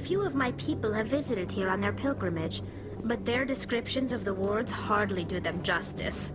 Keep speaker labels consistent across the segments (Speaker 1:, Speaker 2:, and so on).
Speaker 1: few of my people have visited here on their pilgrimage, but their descriptions of the wards hardly do them justice.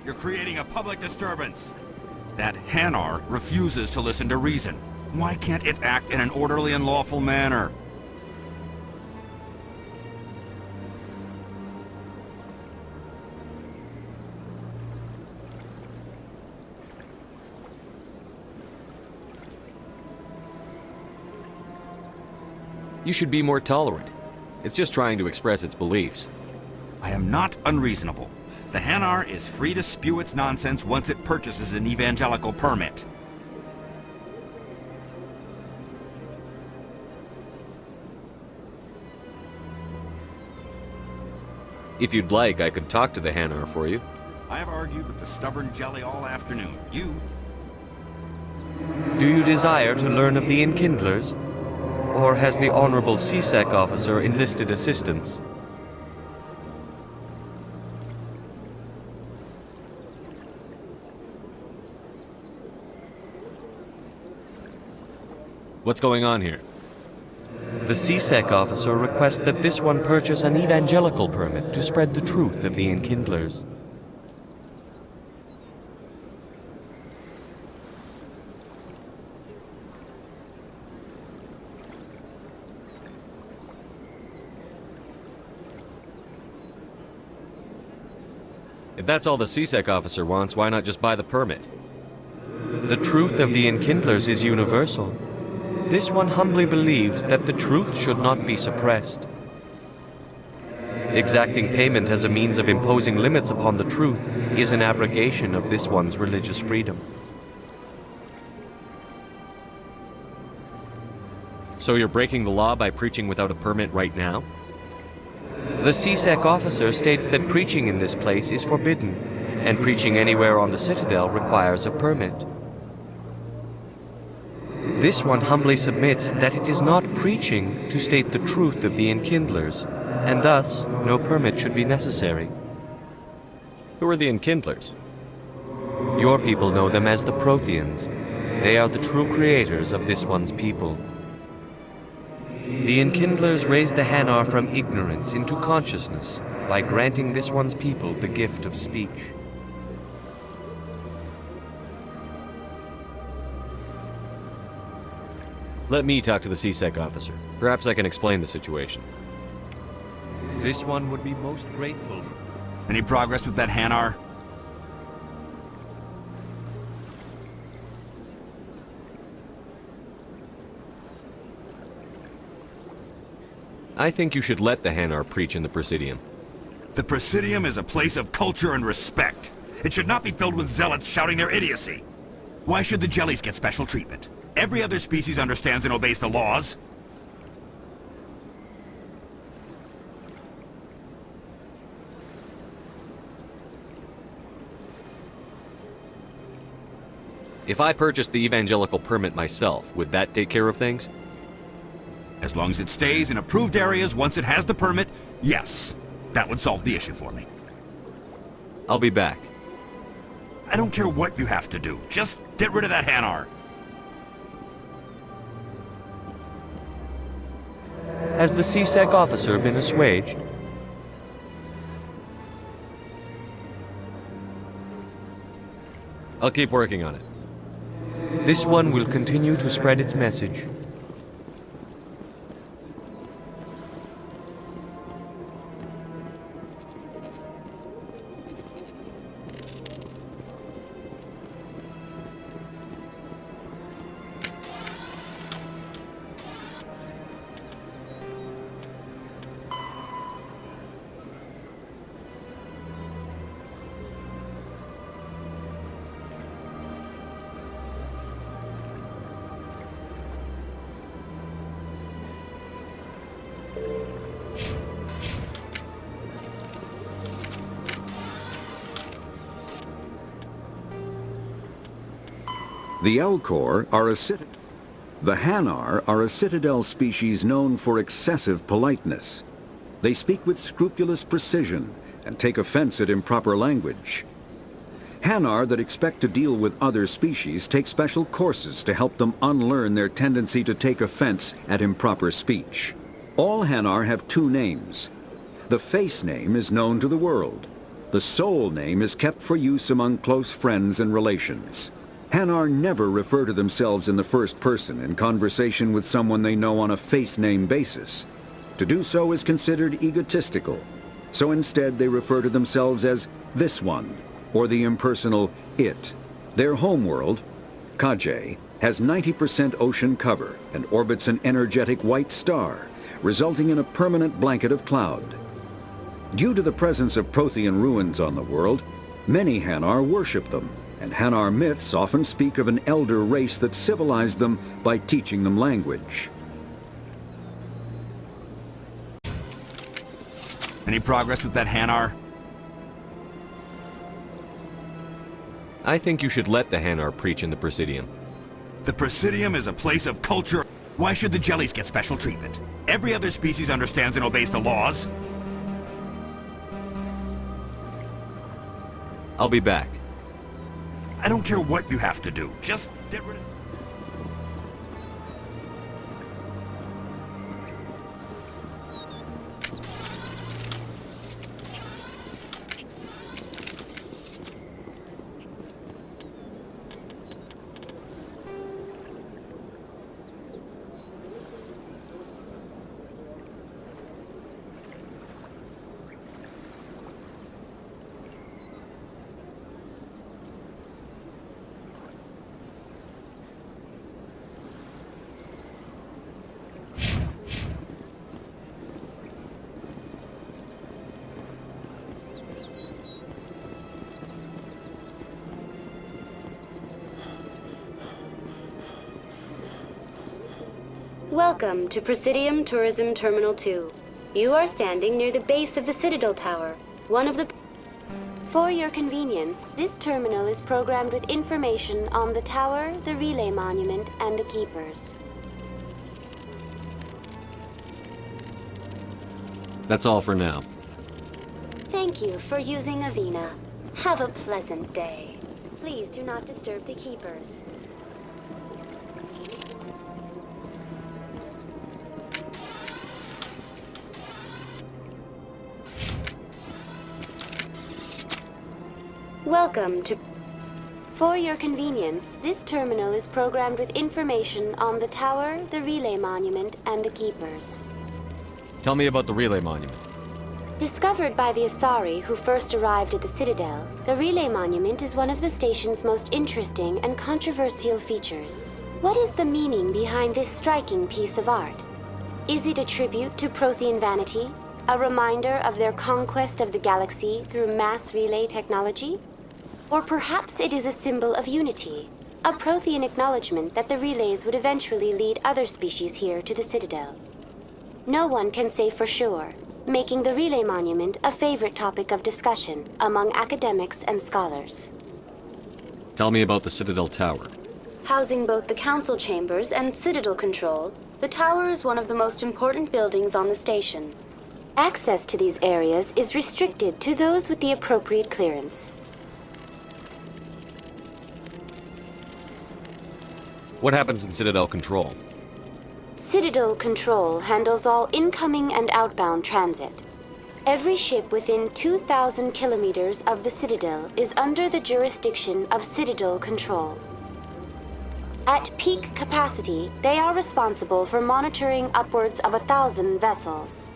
Speaker 2: You're creating a public disturbance. That Hanar refuses to listen to reason. Why can't it act in an orderly and lawful manner?
Speaker 3: You should be more tolerant. It's just trying to express its beliefs.
Speaker 2: I am not unreasonable. The Hanar is free to spew its nonsense once it purchases an evangelical permit.
Speaker 3: If you'd like, I could talk to the Hanar for you.
Speaker 2: I have argued with the stubborn jelly all afternoon. You?
Speaker 4: Do you desire to learn of the Enkindlers? Or has the Honorable CSEC officer enlisted assistance?
Speaker 3: What's going on here?
Speaker 4: The CSEC officer requests that this one purchase an evangelical permit to spread the truth of the Enkindlers.
Speaker 3: If that's all the CSEC officer wants, why not just buy the permit?
Speaker 4: The truth of the Enkindlers is universal. This one humbly believes that the truth should not be suppressed. Exacting payment as a means of imposing limits upon the truth is an abrogation of this one's religious freedom.
Speaker 3: So you're breaking the law by preaching without a permit right now?
Speaker 4: The CSEC officer states that preaching in this place is forbidden, and preaching anywhere on the Citadel requires a permit. This one humbly submits that it is not preaching to state the truth of the Enkindlers, and thus no permit should be necessary.
Speaker 3: Who are the Enkindlers?
Speaker 4: Your people know them as the Protheans. They are the true creators of this one's people. The Enkindlers raised the Hanar from ignorance into consciousness by granting this one's people the gift of speech.
Speaker 3: Let me talk to the CSEC officer. Perhaps I can explain the situation.
Speaker 4: This one would be most grateful.
Speaker 2: Any progress with that Hanar?
Speaker 3: I think you should let the Hanar preach in the Presidium.
Speaker 2: The Presidium is a place of culture and respect. It should not be filled with zealots shouting their idiocy. Why should the jellies get special treatment? Every other species understands and obeys the laws.
Speaker 3: If I purchased the evangelical permit myself, would that take care of things?
Speaker 2: As long as it stays in approved areas once it has the permit, yes. That would solve the issue for me.
Speaker 3: I'll be back.
Speaker 2: I don't care what you have to do. Just get rid of that Hanar.
Speaker 4: Has the CSEC officer been assuaged?
Speaker 3: I'll keep working on it.
Speaker 4: This one will continue to spread its message.
Speaker 5: The Elcor are The Hanar are a citadel species known for excessive politeness. They speak with scrupulous precision and take offense at improper language. Hanar that expect to deal with other species take special courses to help them unlearn their tendency to take offense at improper speech. All Hanar have two names. The face name is known to the world. The soul name is kept for use among close friends and relations. Hanar never refer to themselves in the first person in conversation with someone they know on a face name basis. To do so is considered egotistical. So instead they refer to themselves as this one, or the impersonal it. Their homeworld, Kajay, has 90% ocean cover and orbits an energetic white star, resulting in a permanent blanket of cloud. Due to the presence of Prothean ruins on the world, many Hanar worship them, and Hanar myths often speak of an elder race that civilized them by teaching them language.
Speaker 2: Any progress with that Hanar?
Speaker 3: I think you should let the Hanar preach in the Presidium.
Speaker 2: The Presidium is a place of culture. Why should the jellies get special treatment? Every other species understands and obeys the laws.
Speaker 3: I'll be back.
Speaker 2: I don't care what you have to do. Just get rid of...
Speaker 6: Welcome to Presidium Tourism Terminal 2. You are standing near the base of the Citadel Tower, one of the... For your convenience, this terminal is programmed with information on the tower, the relay monument, and the keepers.
Speaker 3: That's all for now.
Speaker 6: Thank you for using Avina. Have a pleasant day. Please do not disturb the keepers. Welcome to... For your convenience, this terminal is programmed with information on the tower, the relay monument, and the keepers.
Speaker 3: Tell me about the relay monument.
Speaker 6: Discovered by the Asari who first arrived at the Citadel, the relay monument is one of the station's most interesting and controversial features. What is the meaning behind this striking piece of art? Is it a tribute to Prothean vanity? A reminder of their conquest of the galaxy through mass relay technology? Or perhaps it is a symbol of unity, a Prothean acknowledgement that the relays would eventually lead other species here to the Citadel. No one can say for sure, making the relay monument a favorite topic of discussion among academics and scholars.
Speaker 3: Tell me about the Citadel Tower.
Speaker 6: Housing both the council chambers and Citadel control, the tower is one of the most important buildings on the station. Access to these areas is restricted to those with the appropriate clearance.
Speaker 3: What happens in Citadel Control?
Speaker 6: Citadel Control handles all incoming and outbound transit. Every ship within 2,000 kilometers of the Citadel is under the jurisdiction of Citadel Control. At peak capacity, they are responsible for monitoring upwards of 1,000 vessels.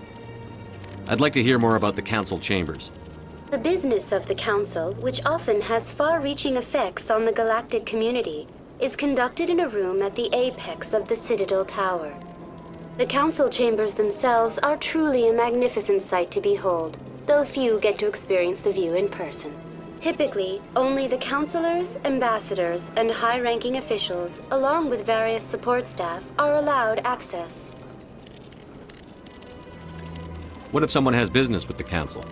Speaker 3: I'd like to hear more about the Council Chambers.
Speaker 6: The business of the Council, which often has far-reaching effects on the galactic community, is conducted in a room at the apex of the Citadel Tower. The Council Chambers themselves are truly a magnificent sight to behold, though few get to experience the view in person. Typically, only the councilors, ambassadors, and high-ranking officials, along with various support staff, are allowed access.
Speaker 3: What if someone has business with the Council?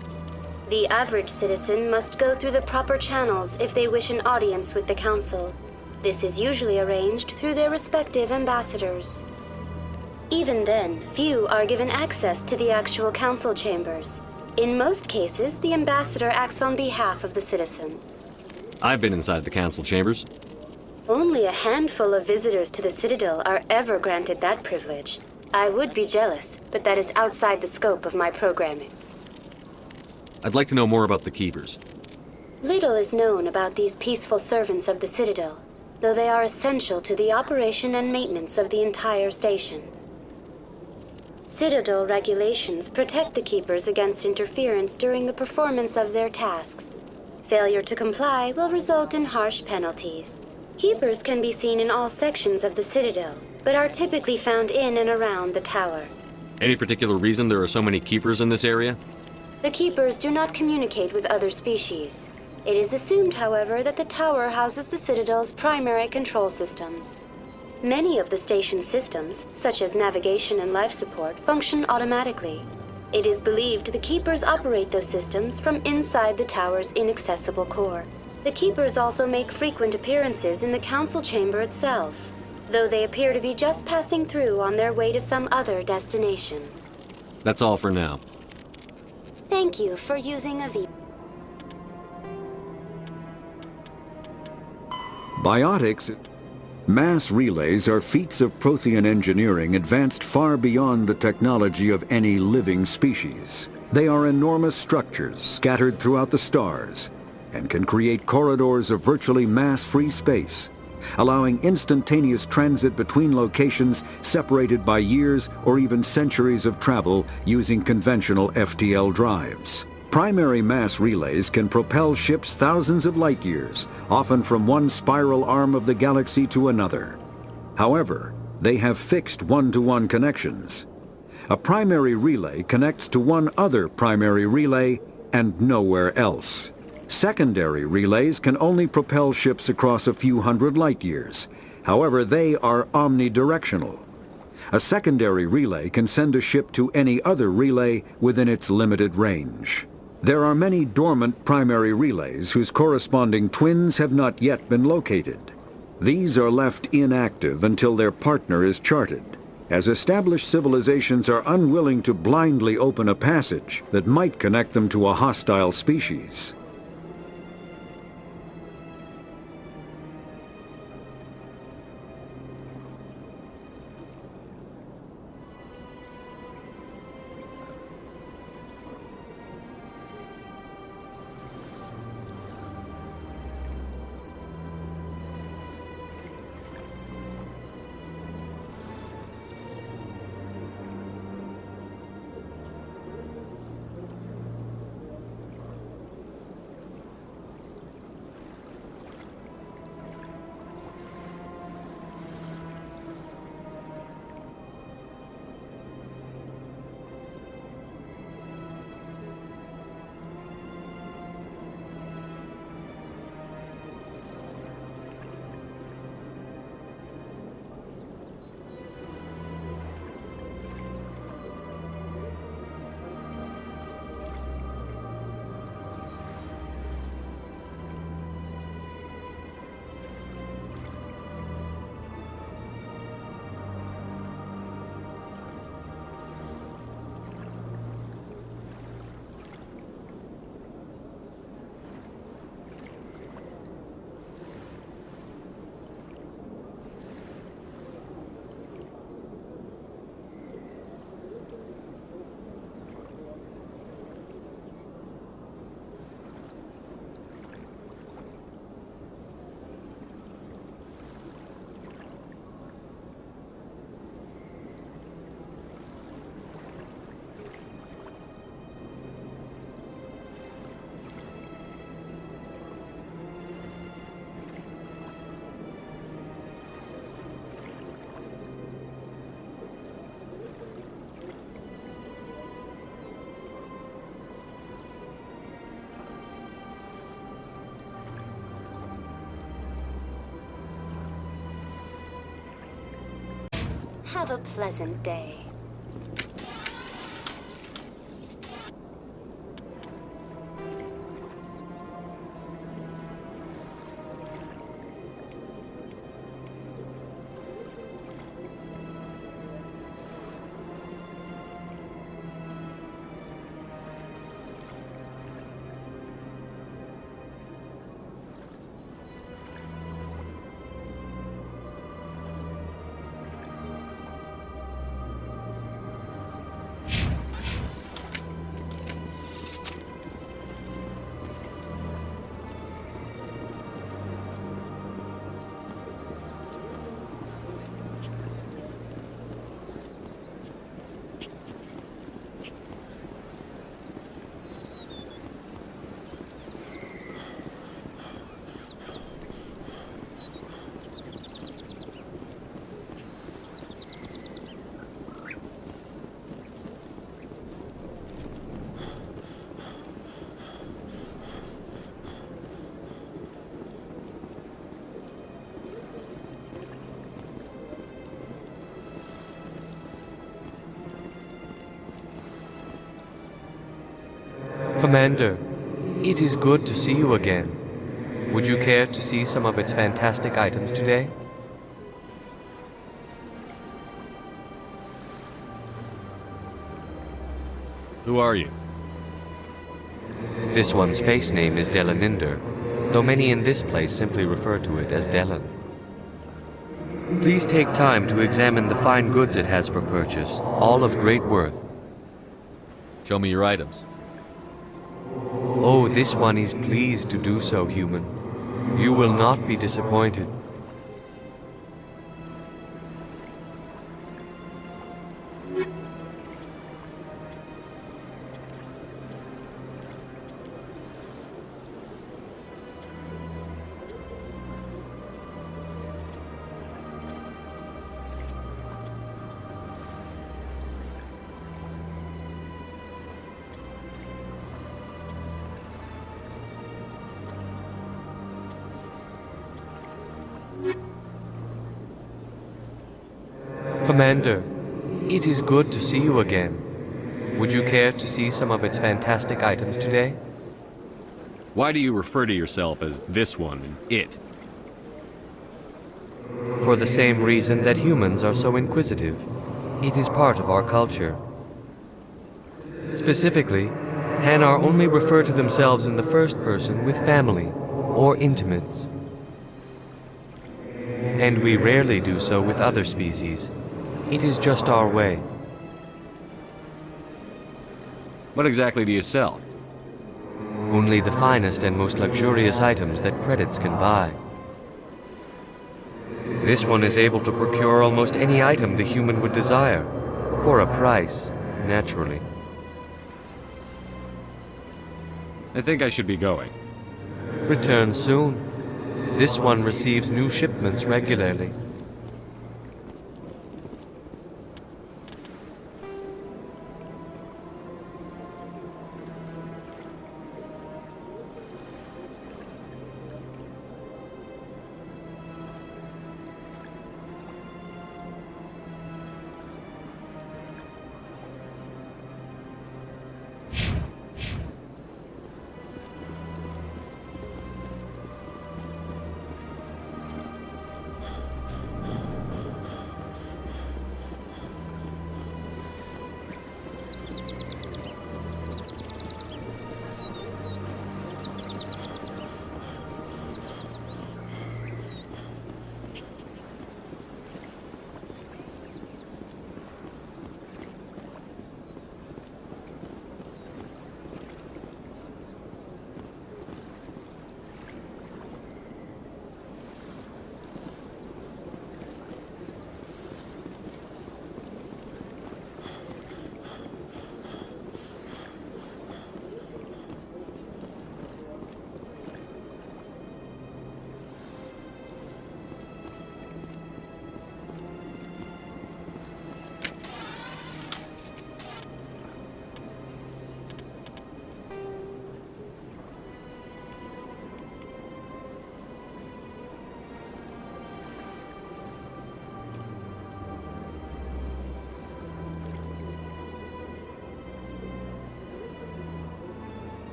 Speaker 6: The average citizen must go through the proper channels if they wish an audience with the Council. This is usually arranged through their respective ambassadors. Even then, few are given access to the actual council chambers. In most cases, the ambassador acts on behalf of the citizen.
Speaker 3: I've been inside the Council Chambers.
Speaker 6: Only a handful of visitors to the Citadel are ever granted that privilege. I would be jealous, but that is outside the scope of my programming.
Speaker 3: I'd like to know more about the Keepers.
Speaker 6: Little is known about these peaceful servants of the Citadel, though they are essential to the operation and maintenance of the entire station. Citadel regulations protect the Keepers against interference during the performance of their tasks. Failure to comply will result in harsh penalties. Keepers can be seen in all sections of the Citadel, but are typically found in and around the tower.
Speaker 3: Any particular reason there are so many Keepers in this area?
Speaker 6: The Keepers do not communicate with other species. It is assumed, however, that the tower houses the Citadel's primary control systems. Many of the station's systems, such as navigation and life support, function automatically. It is believed the Keepers operate those systems from inside the tower's inaccessible core. The Keepers also make frequent appearances in the council chamber itself, though they appear to be just passing through on their way to some other destination.
Speaker 3: That's all for now.
Speaker 6: Thank you for using a V.
Speaker 5: Biotics. Mass relays are feats of Prothean engineering advanced far beyond the technology of any living species. They are enormous structures scattered throughout the stars and can create corridors of virtually mass-free space, allowing instantaneous transit between locations separated by years or even centuries of travel using conventional FTL drives. Primary mass relays can propel ships thousands of light years, often from one spiral arm of the galaxy to another. However, they have fixed one-to-one connections. A primary relay connects to one other primary relay and nowhere else. Secondary relays can only propel ships across a few hundred light years. However, they are omnidirectional. A secondary relay can send a ship to any other relay within its limited range. There are many dormant primary relays whose corresponding twins have not yet been located. These are left inactive until their partner is charted, as established civilizations are unwilling to blindly open a passage that might connect them to a hostile species.
Speaker 6: Have a pleasant day.
Speaker 4: Commander, it is good to see you again. Would you care to see some of its fantastic items today?
Speaker 3: Who are you?
Speaker 4: This one's face name is Delaninder, though many in this place simply refer to it as Delan. Please take time to examine the fine goods it has for purchase, all of great worth.
Speaker 3: Show me your items.
Speaker 4: Oh, this one is pleased to do so, human. You will not be disappointed. Commander, it is good to see you again. Would you care to see some of its fantastic items today?
Speaker 3: Why do you refer to yourself as this one and it?
Speaker 4: For the same reason that humans are so inquisitive. It is part of our culture. Specifically, Hanar only refer to themselves in the first person with family or intimates. And we rarely do so with other species. It is just our way.
Speaker 3: What exactly do you sell?
Speaker 4: Only the finest and most luxurious items that credits can buy. This one is able to procure almost any item the human would desire, for a price, naturally.
Speaker 3: I think I should be going.
Speaker 4: Return soon. This one receives new shipments regularly.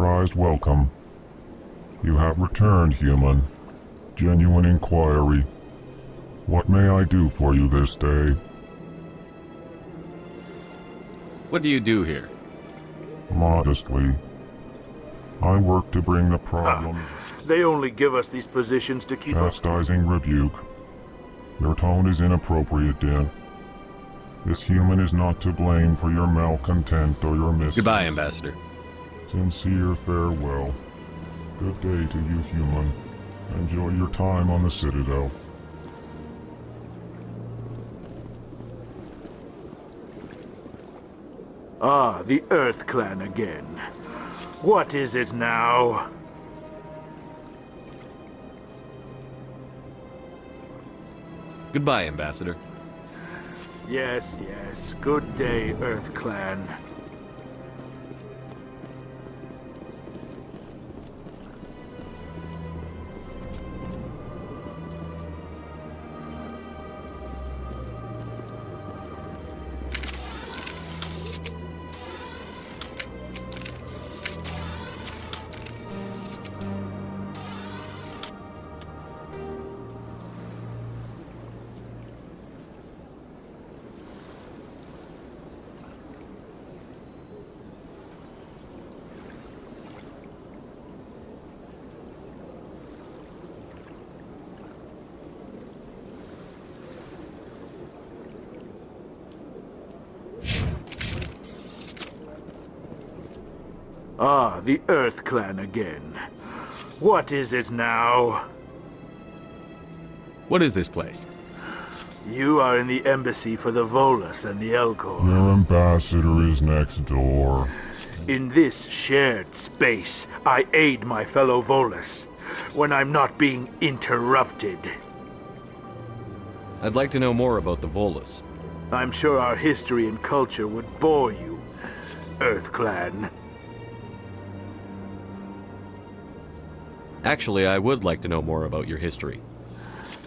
Speaker 7: surprised welcome. You have returned, human. Genuine inquiry. What may I do for you this day?
Speaker 3: What do you do here?
Speaker 7: Modestly. I work to bring the problem.
Speaker 8: They only give us these positions to keep us...
Speaker 7: Chastising rebuke. Your tone is inappropriate, Din. This human is not to blame for your malcontent or your misdeeds.
Speaker 3: Goodbye, Ambassador.
Speaker 7: Sincere farewell. Good day to you, human. Enjoy your time on the Citadel.
Speaker 8: Ah, the Earth Clan again. What is it now?
Speaker 3: Goodbye, Ambassador.
Speaker 8: Yes, yes. Good day, Earth Clan. Ah, the Earth Clan again. What is it now?
Speaker 3: What is this place?
Speaker 8: You are in the embassy for the Volus and the Elcor.
Speaker 7: Your ambassador is next door.
Speaker 8: In this shared space, I aid my fellow Volus when I'm not being interrupted.
Speaker 3: I'd like to know more about the Volus.
Speaker 8: I'm sure our history and culture would bore you, Earth Clan.
Speaker 3: Actually, I would like to know more about your history.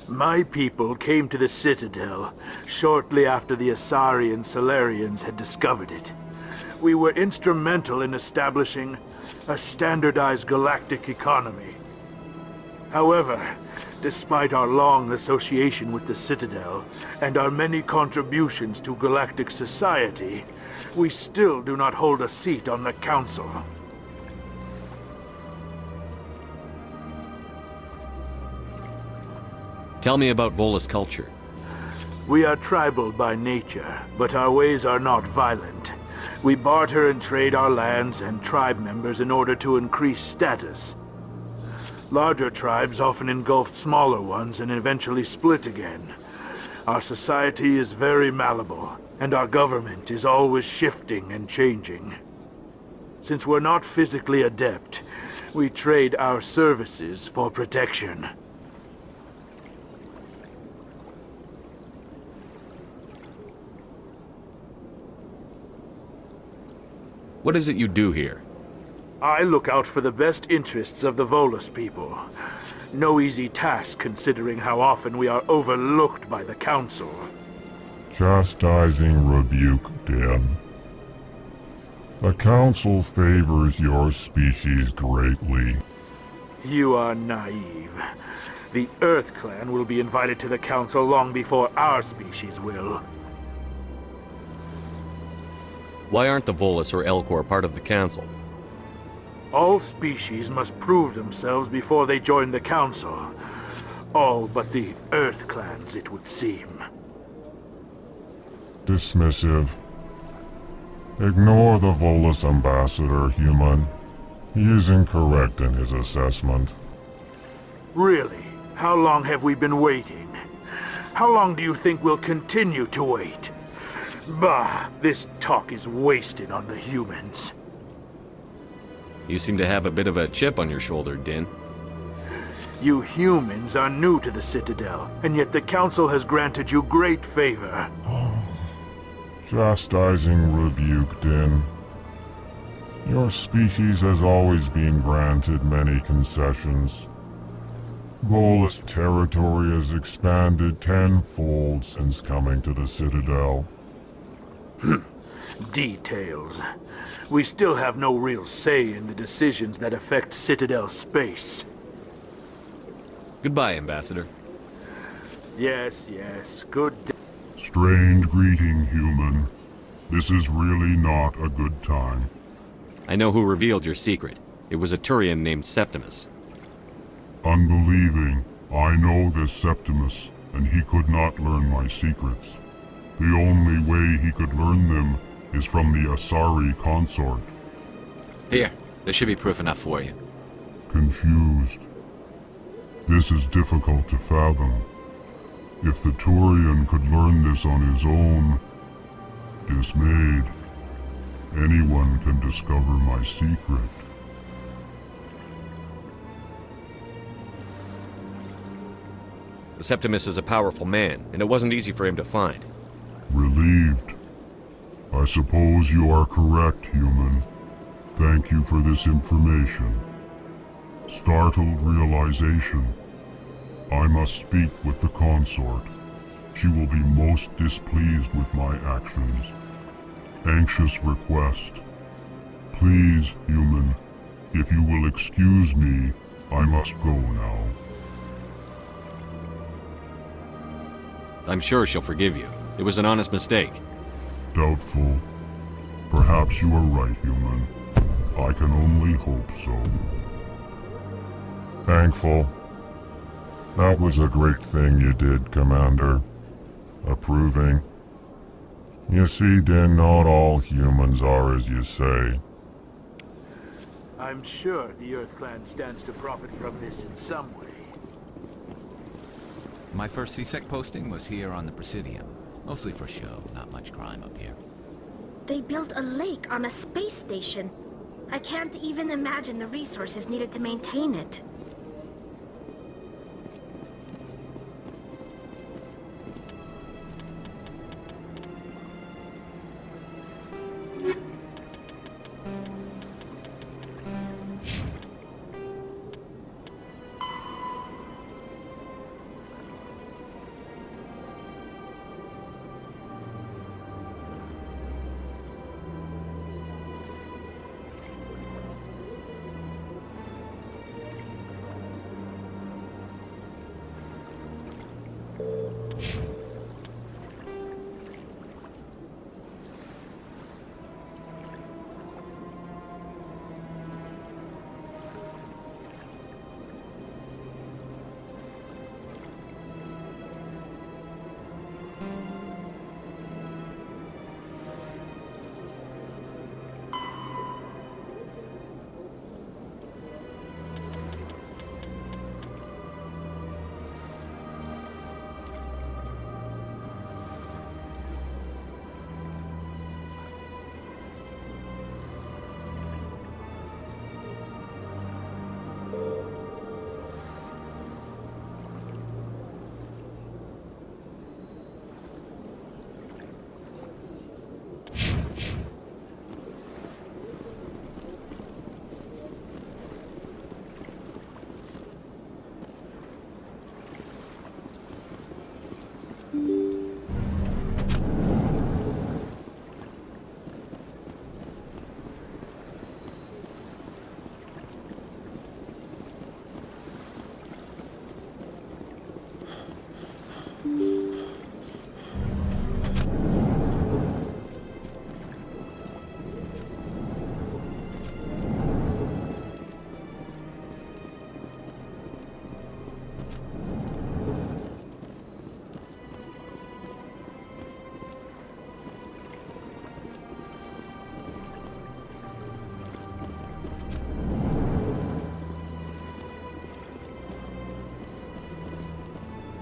Speaker 8: My people came to the Citadel shortly after the Asari and Solarians had discovered it. We were instrumental in establishing a standardized galactic economy. However, despite our long association with the Citadel and our many contributions to galactic society, we still do not hold a seat on the Council.
Speaker 3: Tell me about Volus culture.
Speaker 8: We are tribal by nature, but our ways are not violent. We barter and trade our lands and tribe members in order to increase status. Larger tribes often engulf smaller ones and eventually split again. Our society is very malleable, and our government is always shifting and changing. Since we're not physically adept, we trade our services for protection.
Speaker 3: What is it you do here?
Speaker 8: I look out for the best interests of the Volus people. No easy task considering how often we are overlooked by the Council.
Speaker 7: Chastising rebuke, Din. The Council favors your species greatly.
Speaker 8: You are naive. The Earth Clan will be invited to the Council long before our species will.
Speaker 3: Why aren't the Volus or Elcor part of the Council?
Speaker 8: All species must prove themselves before they join the Council. All but the Earth Clans, it would seem.
Speaker 7: Dismissive. Ignore the Volus ambassador, human. He is incorrect in his assessment.
Speaker 8: Really? How long have we been waiting? How long do you think we'll continue to wait? Bah, this talk is wasted on the humans.
Speaker 3: You seem to have a bit of a chip on your shoulder, Din.
Speaker 8: You humans are new to the Citadel, and yet the Council has granted you great favor.
Speaker 7: Chastising rebuke, Din. Your species has always been granted many concessions. Volus territory has expanded tenfold since coming to the Citadel.
Speaker 8: Details. We still have no real say in the decisions that affect Citadel space.
Speaker 3: Goodbye, Ambassador.
Speaker 8: Yes, yes, good day.
Speaker 7: Strange greeting, human. This is really not a good time.
Speaker 3: I know who revealed your secret. It was a Turian named Septimus.
Speaker 7: Unbelieving, I know this Septimus, and he could not learn my secrets. The only way he could learn them is from the Asari consort.
Speaker 9: Here, this should be proof enough for you.
Speaker 7: Confused. This is difficult to fathom. If the Turian could learn this on his own, dismayed, anyone can discover my secret.
Speaker 3: Septimus is a powerful man, and it wasn't easy for him to find.
Speaker 7: Relieved. I suppose you are correct, human. Thank you for this information. Startled realization. I must speak with the consort. She will be most displeased with my actions. Anxious request. Please, human, if you will excuse me, I must go now.
Speaker 3: I'm sure she'll forgive you. It was an honest mistake.
Speaker 7: Doubtful. Perhaps you are right, human. I can only hope so. Thankful. That was a great thing you did, Commander. Approving. You see, Din, not all humans are as you say.
Speaker 8: I'm sure the Earth Clan stands to profit from this in some way.
Speaker 9: My first CSEC posting was here on the Presidium. Mostly for show, not much crime up here.
Speaker 1: They built a lake on a space station. I can't even imagine the resources needed to maintain it.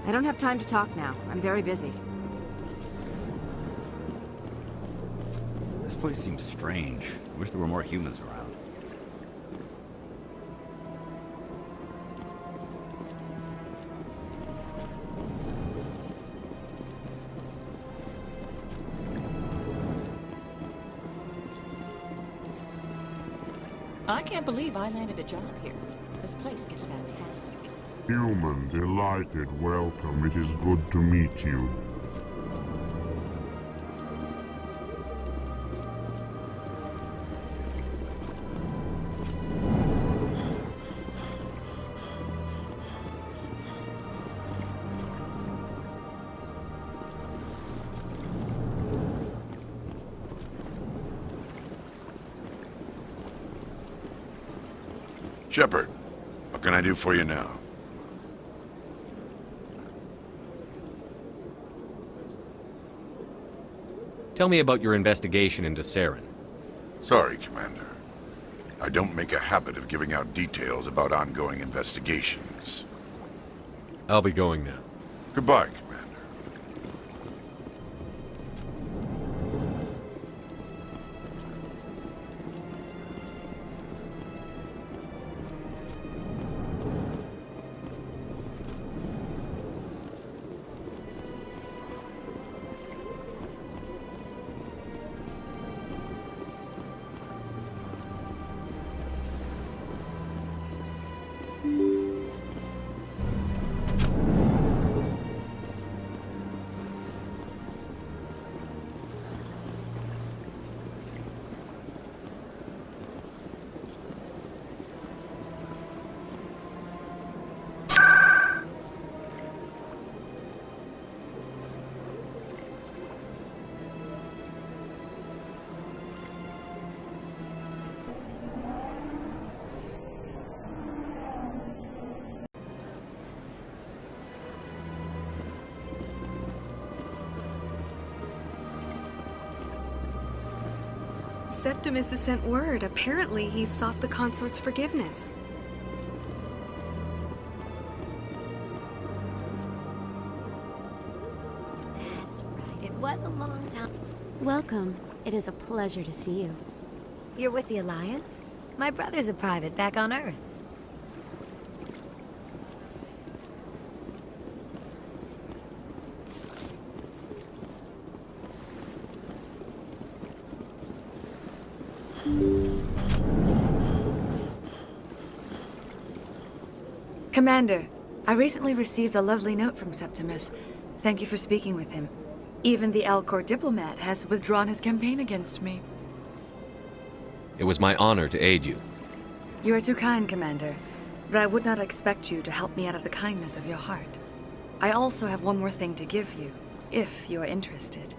Speaker 10: I don't have time to talk now. I'm very busy.
Speaker 2: This place seems strange. I wish there were more humans around.
Speaker 11: I can't believe I landed a job here. This place is fantastic.
Speaker 7: Human, delighted, welcome. It is good to meet you. Shepard, what can I do for you now?
Speaker 3: Tell me about your investigation into Saren.
Speaker 7: Sorry, Commander. I don't make a habit of giving out details about ongoing investigations.
Speaker 3: I'll be going now.
Speaker 7: Goodbye, Commander.
Speaker 12: Septimus has sent word. Apparently, he sought the consort's forgiveness.
Speaker 13: That's right. It was a long time. Welcome. It is a pleasure to see you. You're with the Alliance? My brother's a private back on Earth.
Speaker 10: Commander, I recently received a lovely note from Septimus. Thank you for speaking with him. Even the Alcor diplomat has withdrawn his campaign against me.
Speaker 3: It was my honor to aid you.
Speaker 10: You are too kind, Commander, but I would not expect you to help me out of the kindness of your heart. I also have one more thing to give you, if you are interested.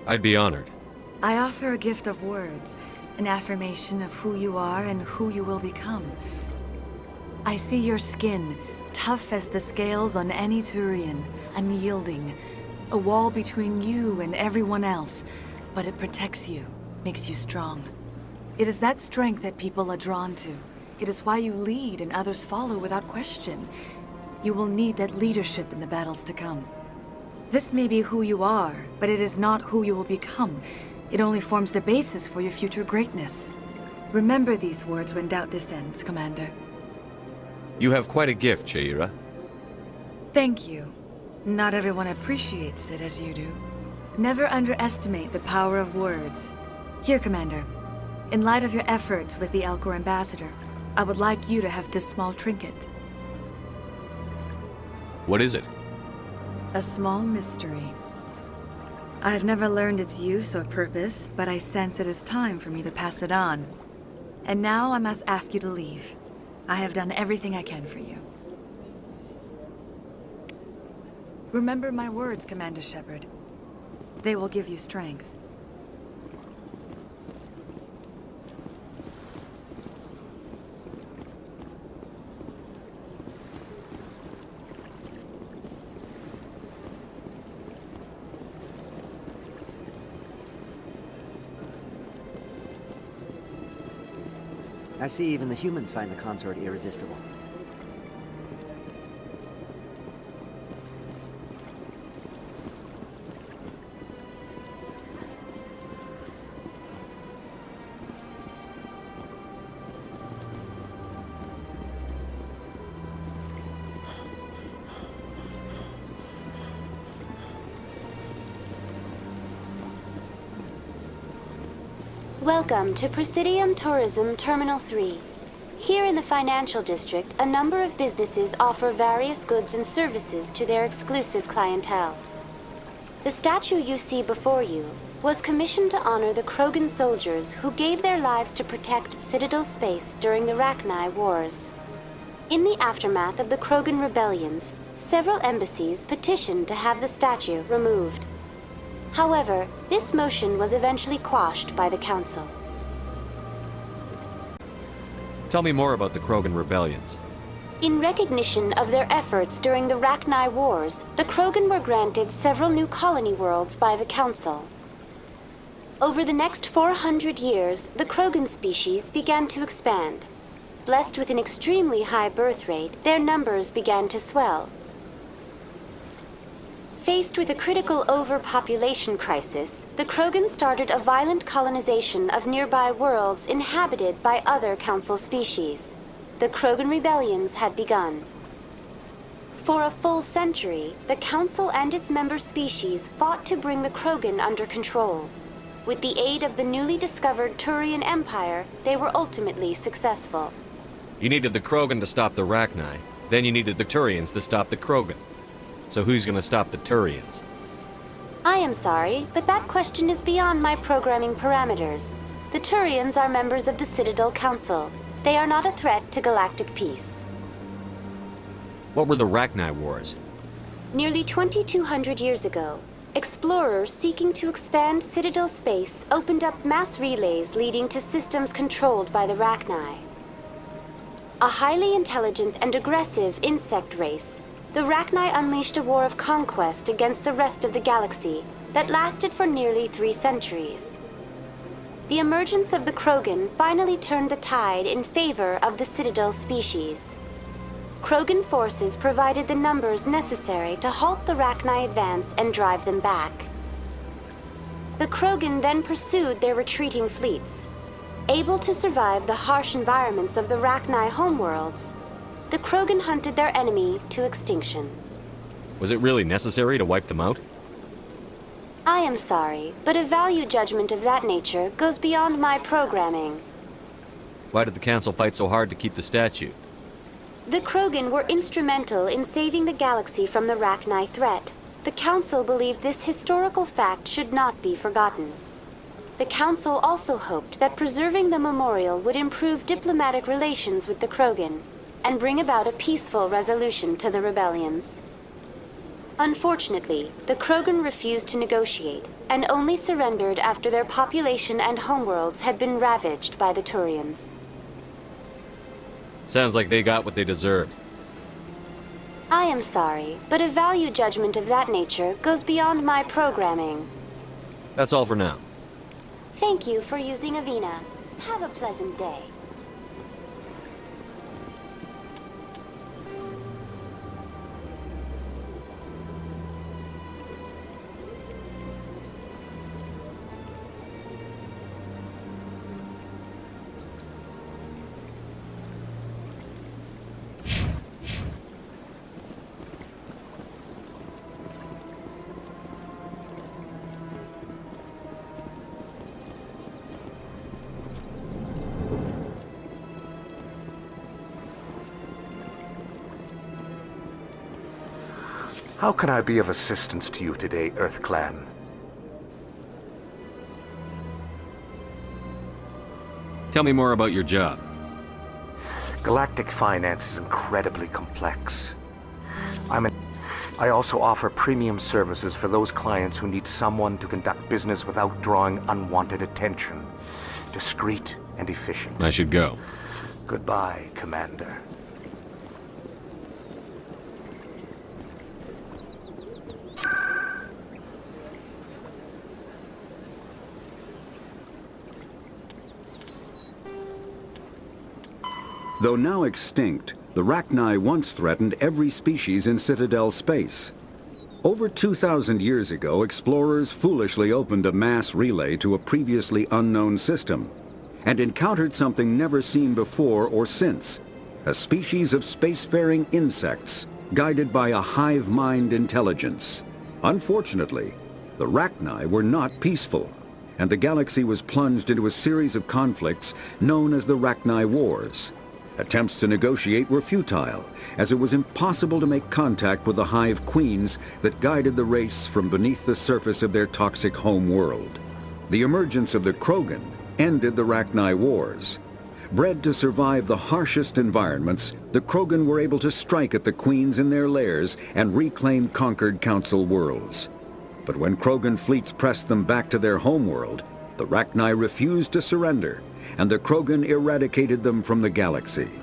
Speaker 3: I'd be honored.
Speaker 10: I offer a gift of words, an affirmation of who you are and who you will become. I see your skin, tough as the scales on any Turian, unyielding, a wall between you and everyone else, but it protects you, makes you strong. It is that strength that people are drawn to. It is why you lead and others follow without question. You will need that leadership in the battles to come. This may be who you are, but it is not who you will become. It only forms the basis for your future greatness. Remember these words when doubt descends, Commander.
Speaker 3: You have quite a gift, Shaira.
Speaker 10: Thank you. Not everyone appreciates it as you do. Never underestimate the power of words. Here, Commander. In light of your efforts with the Alcor ambassador, I would like you to have this small trinket.
Speaker 3: What is it?
Speaker 10: A small mystery. I have never learned its use or purpose, but I sense it is time for me to pass it on. And now I must ask you to leave. I have done everything I can for you. Remember my words, Commander Shepard. They will give you strength.
Speaker 14: I see even the humans find the consort irresistible.
Speaker 6: Welcome to Presidium Tourism Terminal 3. Here in the financial district, a number of businesses offer various goods and services to their exclusive clientele. The statue you see before you was commissioned to honor the Krogan soldiers who gave their lives to protect Citadel space during the Rachni Wars. In the aftermath of the Krogan rebellions, several embassies petitioned to have the statue removed. However, this motion was eventually quashed by the Council.
Speaker 3: Tell me more about the Krogan rebellions.
Speaker 6: In recognition of their efforts during the Rachni Wars, the Krogan were granted several new colony worlds by the Council. Over the next 400 years, the Krogan species began to expand. Blessed with an extremely high birth rate, their numbers began to swell. Faced with a critical overpopulation crisis, the Krogan started a violent colonization of nearby worlds inhabited by other Council species. The Krogan rebellions had begun. For a full century, the Council and its member species fought to bring the Krogan under control. With the aid of the newly discovered Turian Empire, they were ultimately successful.
Speaker 3: You needed the Krogan to stop the Rachni, then you needed the Turians to stop the Krogan. So who's gonna stop the Turians?
Speaker 6: I am sorry, but that question is beyond my programming parameters. The Turians are members of the Citadel Council. They are not a threat to galactic peace.
Speaker 3: What were the Rachni Wars?
Speaker 6: Nearly 2,200 years ago, explorers seeking to expand Citadel space opened up mass relays leading to systems controlled by the Rachni. A highly intelligent and aggressive insect race, the Rachni unleashed a war of conquest against the rest of the galaxy that lasted for nearly 3 centuries. The emergence of the Krogan finally turned the tide in favor of the Citadel species. Krogan forces provided the numbers necessary to halt the Rachni advance and drive them back. The Krogan then pursued their retreating fleets. Able to survive the harsh environments of the Rachni homeworlds, the Krogan hunted their enemy to extinction.
Speaker 3: Was it really necessary to wipe them out?
Speaker 6: I am sorry, but a value judgment of that nature goes beyond my programming.
Speaker 3: Why did the Council fight so hard to keep the statue?
Speaker 6: The Krogan were instrumental in saving the galaxy from the Rachni threat. The Council believed this historical fact should not be forgotten. The Council also hoped that preserving the memorial would improve diplomatic relations with the Krogan and bring about a peaceful resolution to the rebellions. Unfortunately, the Krogan refused to negotiate and only surrendered after their population and homeworlds had been ravaged by the Turians.
Speaker 3: Sounds like they got what they deserved.
Speaker 6: I am sorry, but a value judgment of that nature goes beyond my programming.
Speaker 3: That's all for now.
Speaker 6: Thank you for using Avina. Have a pleasant day.
Speaker 15: How can I be of assistance to you today, Earth Clan?
Speaker 3: Tell me more about your job.
Speaker 15: Galactic finance is incredibly complex. I also offer premium services for those clients who need someone to conduct business without drawing unwanted attention. Discreet and efficient.
Speaker 3: I should go.
Speaker 15: Goodbye, Commander.
Speaker 5: Though now extinct, the Rachni once threatened every species in Citadel space. Over 2,000 years ago, explorers foolishly opened a mass relay to a previously unknown system and encountered something never seen before or since, a species of spacefaring insects guided by a hive mind intelligence. Unfortunately, the Rachni were not peaceful, and the galaxy was plunged into a series of conflicts known as the Rachni Wars. Attempts to negotiate were futile, as it was impossible to make contact with the hive queens that guided the race from beneath the surface of their toxic home world. The emergence of the Krogan ended the Rachni Wars. Bred to survive the harshest environments, the Krogan were able to strike at the queens in their lairs and reclaim conquered Council worlds. But when Krogan fleets pressed them back to their homeworld, The Rachni refused to surrender, and the Krogan eradicated them from the galaxy.